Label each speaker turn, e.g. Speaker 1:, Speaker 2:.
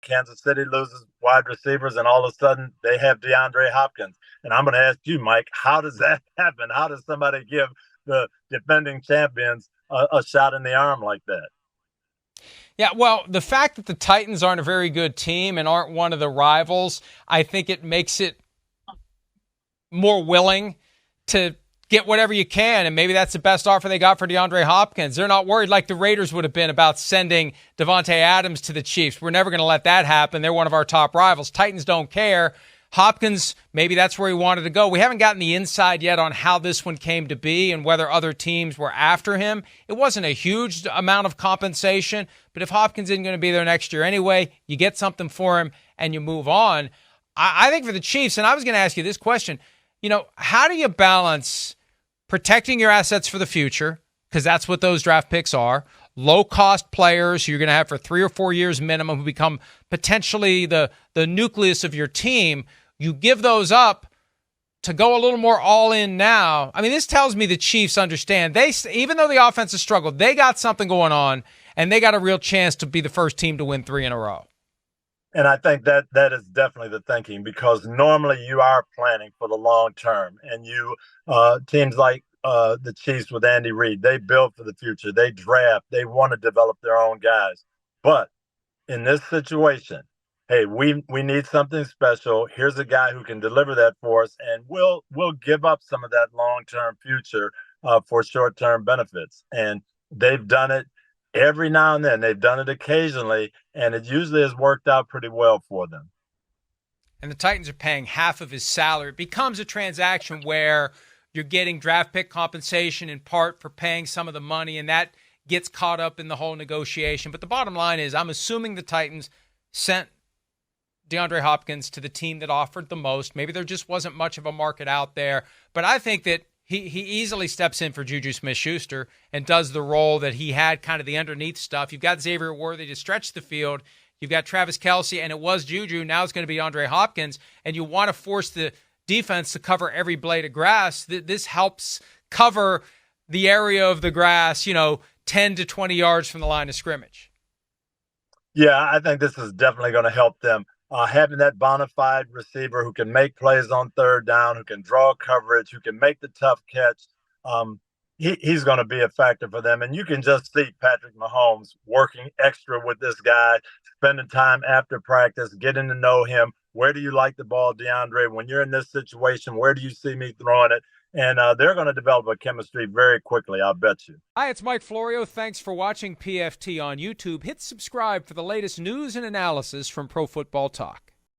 Speaker 1: Kansas City loses wide receivers, and all of a sudden they have DeAndre Hopkins. And I'm going to ask you, Mike, how does that happen? How does somebody give the defending champions a shot in the arm like that?
Speaker 2: Yeah, well, the fact that the Titans aren't a very good team and aren't one of the rivals, I think it makes it more willing to get whatever you can, and maybe that's the best offer they got for DeAndre Hopkins. They're not worried like the Raiders would have been about sending Devontae Adams to the Chiefs. We're never going to let that happen. They're one of our top rivals. Titans don't care. Hopkins, maybe that's where he wanted to go. We haven't gotten the inside yet on how this one came to be and whether other teams were after him. It wasn't a huge amount of compensation, but if Hopkins isn't going to be there next year anyway, you get something for him and you move on. I think for the Chiefs, and I was going to ask you this question, how do you balance protecting your assets for the future, because that's what those draft picks are, low-cost players you're going to have for 3 or 4 years minimum who become potentially the nucleus of your team. You give those up to go a little more all-in now. I mean, this tells me the Chiefs understand. Even though the offense has struggled, they got something going on, and they got a real chance to be the first team to win 3 in a row.
Speaker 1: And I think that is definitely the thinking, because normally you are planning for the long term, and teams like the Chiefs with Andy Reid, they build for the future. They draft. They want to develop their own guys. But in this situation, hey, we need something special. Here's a guy who can deliver that for us, and we'll give up some of that long term future for short term benefits. And they've done it every now and then. They've done it occasionally, and it usually has worked out pretty well for them.
Speaker 2: And the Titans are paying half of his salary. It becomes a transaction where you're getting draft pick compensation in part for paying some of the money, and that gets caught up in the whole negotiation. But the bottom line is, I'm assuming the Titans sent DeAndre Hopkins to the team that offered the most. Maybe there just wasn't much of a market out there. But I think that he easily steps in for Juju Smith-Schuster and does the role that he had, kind of the underneath stuff. You've got Xavier Worthy to stretch the field. You've got Travis Kelce, and it was Juju. Now it's going to be DeAndre Hopkins, and you want to force the defense to cover every blade of grass. This helps cover the area of the grass, 10 to 20 yards from the line of scrimmage.
Speaker 1: Yeah, I think this is definitely going to help them. Having that bona fide receiver who can make plays on third down, who can draw coverage, who can make the tough catch, he's going to be a factor for them. And you can just see Patrick Mahomes working extra with this guy, spending time after practice, getting to know him. Where do you like the ball, DeAndre? When you're in this situation, where do you see me throwing it? And they're going to develop a chemistry very quickly, I'll bet you.
Speaker 2: Hi, it's Mike Florio. Thanks for watching PFT on YouTube. Hit subscribe for the latest news and analysis from Pro Football Talk.